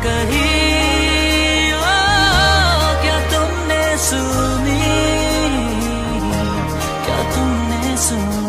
कही, ओ क्या तुमने सुनी, क्या तुमने सुनी।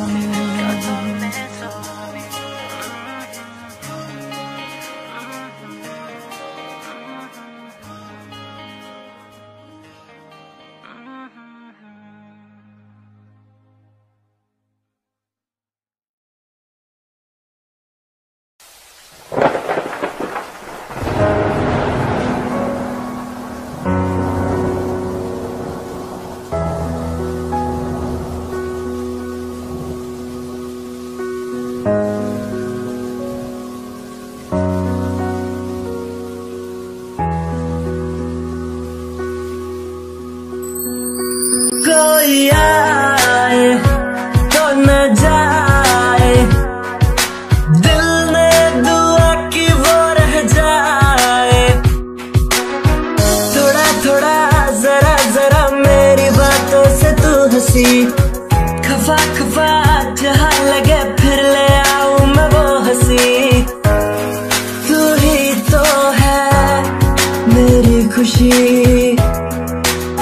कोई आए तो न जाए, दिल में दुआ की वो रह जाए। थोड़ा थोड़ा जरा जरा मेरी बातों से तू हंसी, खफा खफा जहाँ लगे फिर ले आऊं मैं वो हंसी। तू ही तो है मेरी खुशी,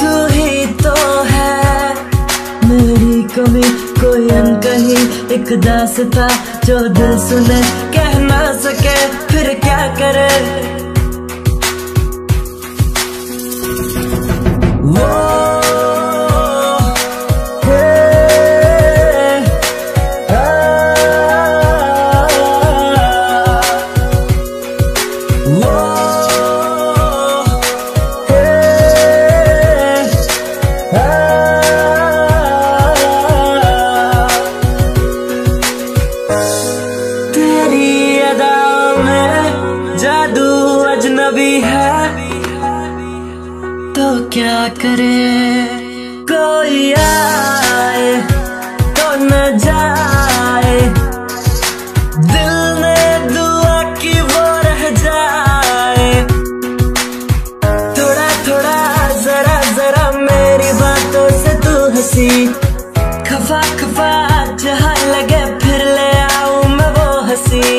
तू ही तो है मेरी कमी। कोई अनकही एक दास्तां जो दिल सुने कह ना सके फिर क्या करे। वो जादू अजनबी है तो क्या करे। कोई आए तो न जाए, दिल में दुआ की वो रह जाए। थोड़ा थोड़ा जरा जरा मेरी बातों से तू हंसी, खफा खफा जहाँ लगे फिर ले आऊं मैं वो हंसी।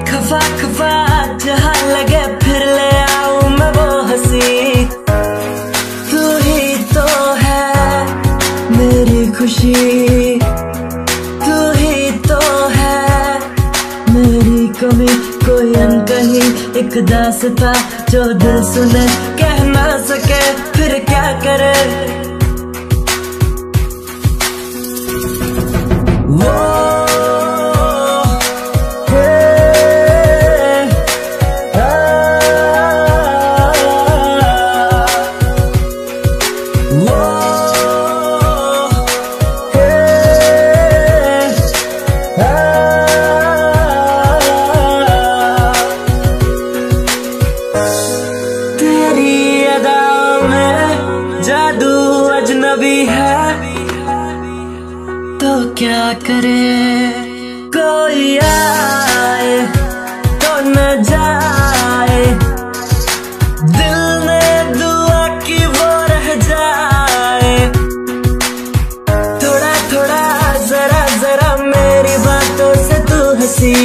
खफा खफा जहाँ लगे फिर ले आऊं मैं वो हंसी। तू ही तो है मेरी खुशी, तू ही तो है मेरी कमी। कोई अनकही एक दास्तां जो दिल सुने कह ना सके फिर क्या करे। वो जादू अजनबी है तो क्या करे। कोई आए तो न जाए, दिल में दुआ की वो रह जाए। थोड़ा थोड़ा जरा जरा मेरी बातों से तू हंसी,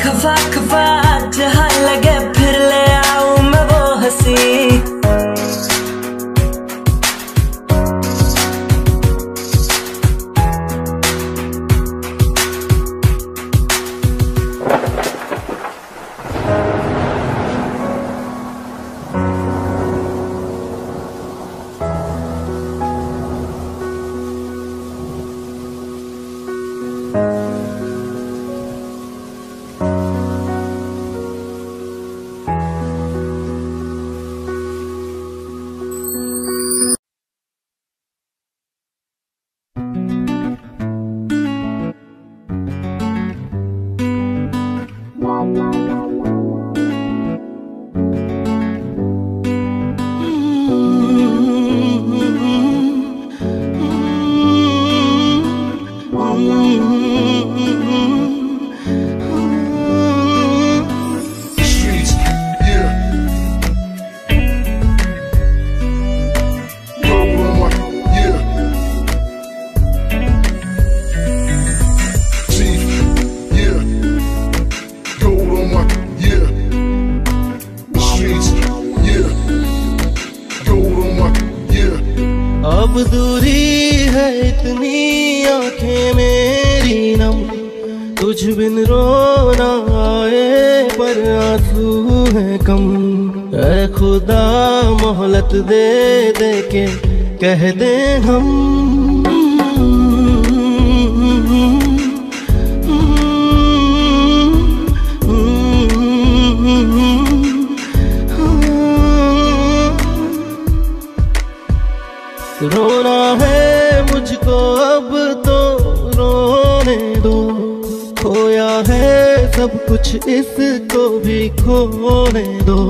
खफा खफा जहाँ लगे फिर ले आऊं मैं वो हंसी। अब दूरी है इतनी आंखें मेरी नम, तुझ बिन रोना आए पर आंसू है कम। ऐ खुदा मोहलत दे दे के कह दे हम, रोना है मुझको अब तो रोने दो, खोया है सब कुछ इसको भी खोने दो।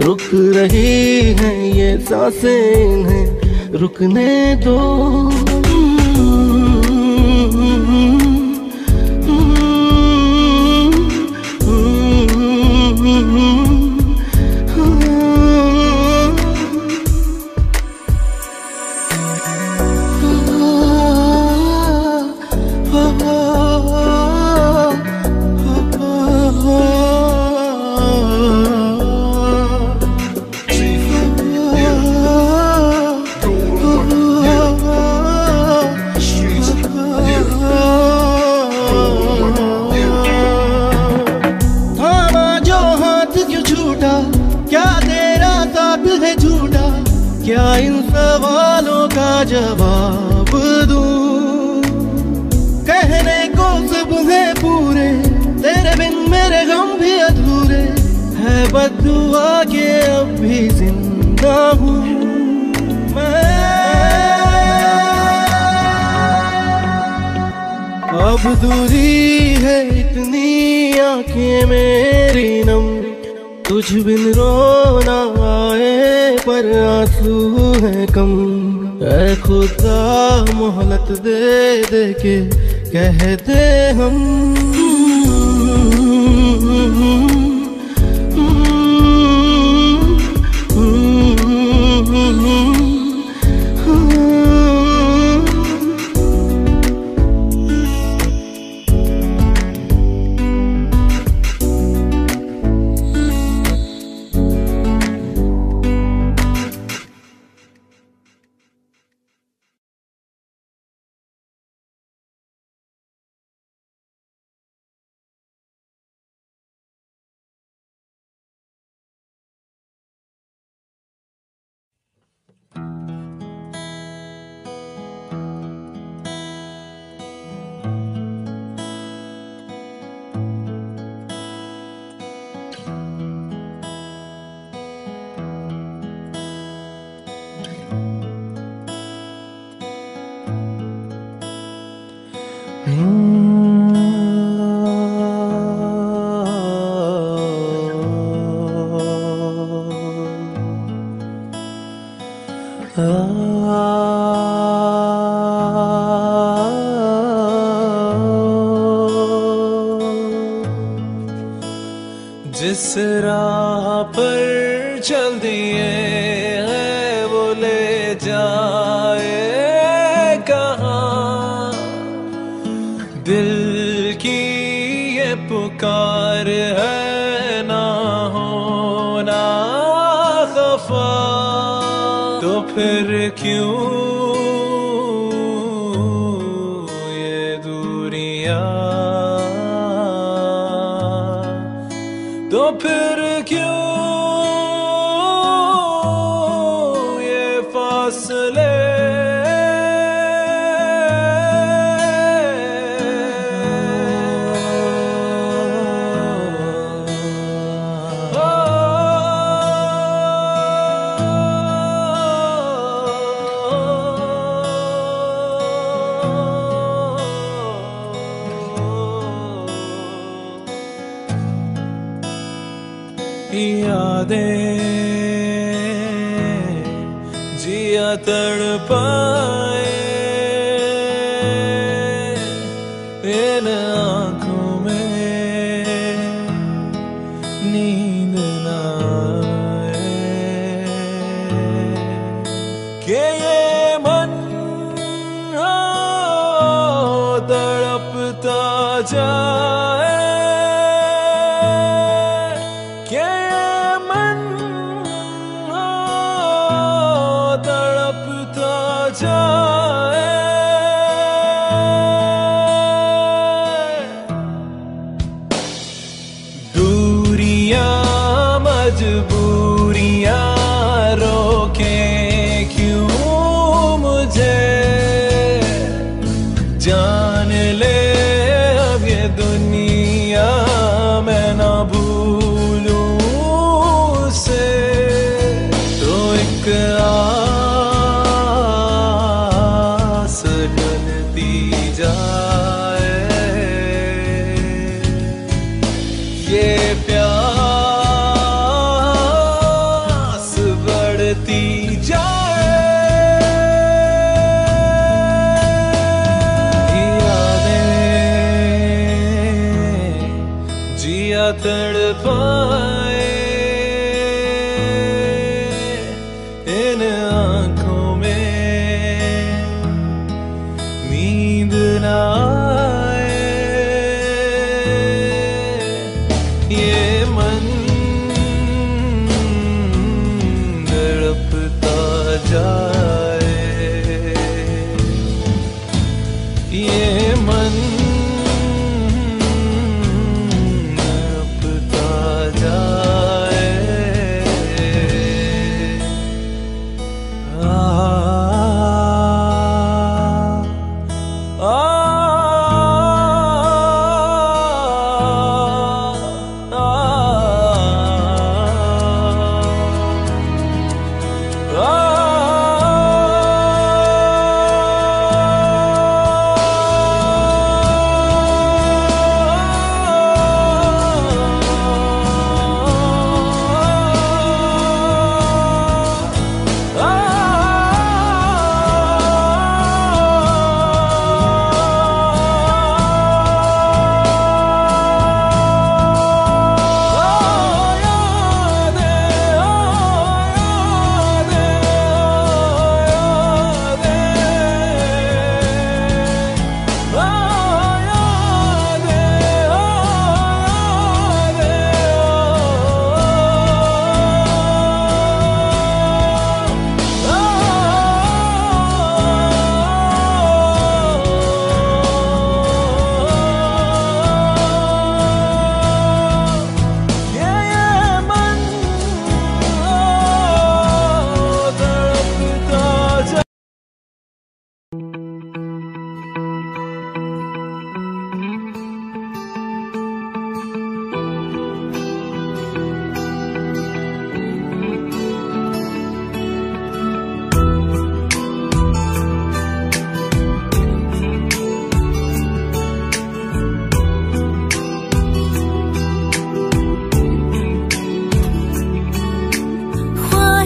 रुक रही है ये सांसें इन्हें रुकने दो। क्या इन सवालों का जवाब दूं? कहने को सब है पूरे, तेरे बिन मेरे गम भी अधूरे। है बद्दुआ के अब भी जिंदा हूँ मैं। अब दूरी है इतनी आंखें मेरी नम, तुझ बिन रोना आए पर आंसू है कम। ऐ खुदा मोहलत दे दे के कह दे हम, जिस राह पर चल दिए है वो ले जाए कहाँ। दिल की ये पुकार है ना होना खफा, तो फिर क्यों ये दूरियां, तो फिर क्यों ये फासले। यादें जिया तड़पाए इन आँखों में नींद ना आए कि ये मन तड़पता जाए। तड़पता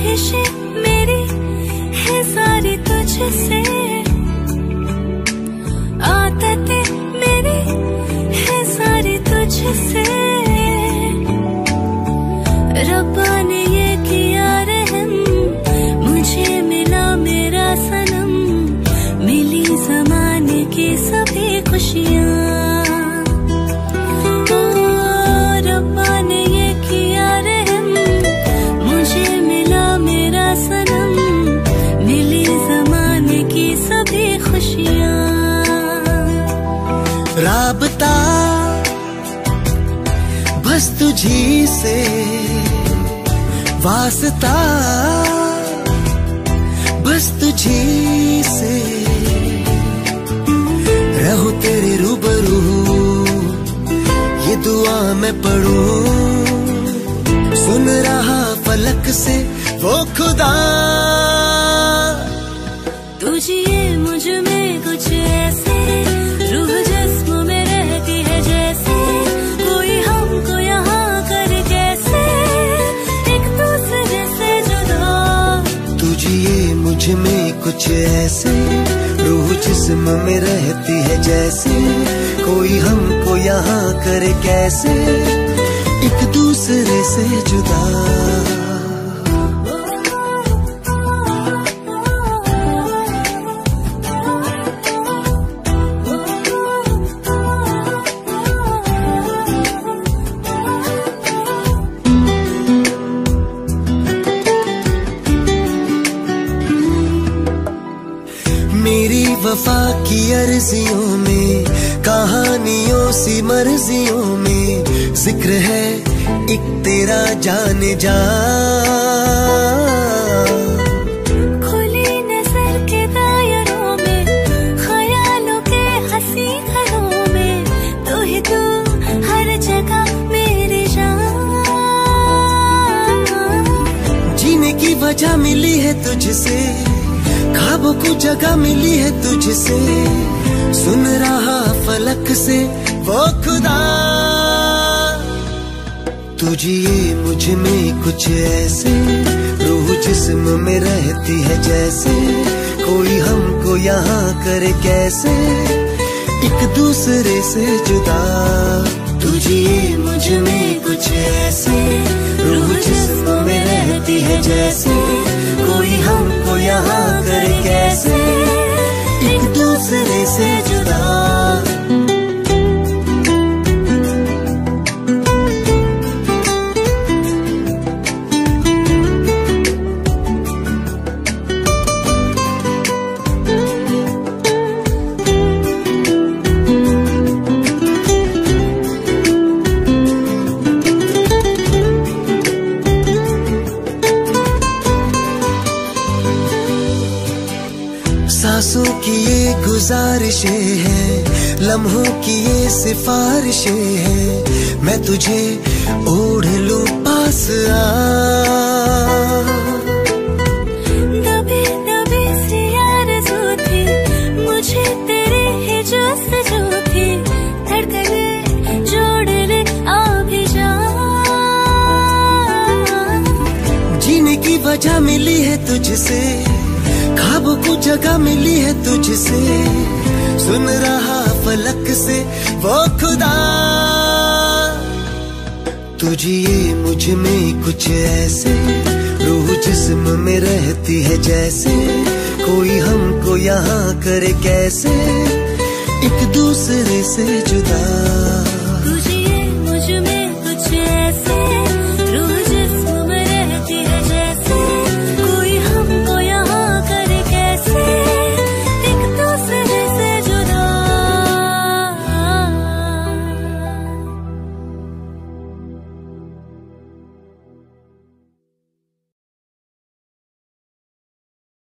ख्वाहिशें मेरी है सारी तुझसे, आदतें मेरी है सारी तुझसे। रब्बा ने ये किया रहम, मुझे मिला मेरा सनम, मिली ज़माने की सभी खुशियाँ। ओ रब्बा ने ये किया रहम, मुझे मिला मेरा सनम, मिली ज़माने की सभी खुशियाँ। राबता बस तुझी से, वास्ता बस तुझी से, रहूं तेरे रूबरू ये दुआ मैं पढ़ूं, सुन रहा फलक से वो खुदा। तुझिए मुझ में कुछ ऐसे, रूह जिस्म में रहती है जैसे, कोई हमको यहाँ कर कैसे एक दूसरे से जुदा। तुझिए मुझ में कुछ ऐसे, रूह जिस्म में रहती है जैसे, कोई हमको यहाँ करे कैसे एक दूसरे से जुदा। मेरी वफा की अर्जियों में, कहानियों सी मर्जियों में जिक्र है एक तेरा जाने जा। खुली नजर के दायरों में, ख्यालों के हंसी घरों में, तू ही तू हर जगह मेरी जान। जीने की वजह मिली है तुझसे, ख्वाबों को जगह मिली है तुझसे, सुन रहा फलक से वो खुदा। तुझिए मुझ में कुछ ऐसे, रूह जिस्म में रहती है जैसे, कोई हमको यहाँ करे कैसे एक दूसरे से जुदा। तुझिए मुझ में कुछ ऐसे, रूह जिस्म में रहती है जैसे, कोई हमको यहाँ करे कैसे एक दूसरे से जुदा। सांसों की ये गुजारिशें हैं, लम्हों की ये सिफारिशें हैं, मैं तुझे ओढ़ लूं पास आ। दबी दबी सी आरज़ू थी मुझे तेरी ही जुस्तजू थी, धड़कने जोड़ ले आ भी जा। जीने की वजह मिली है तुझसे, ख्वाबों को जगह मिली है तुझसे, सुन रहा फलक से वो खुदा। तुझिए मुझ में कुछ ऐसे, रूह जिस्म में रहती है जैसे, कोई हमको यहाँ करे कैसे एक दूसरे से जुदा।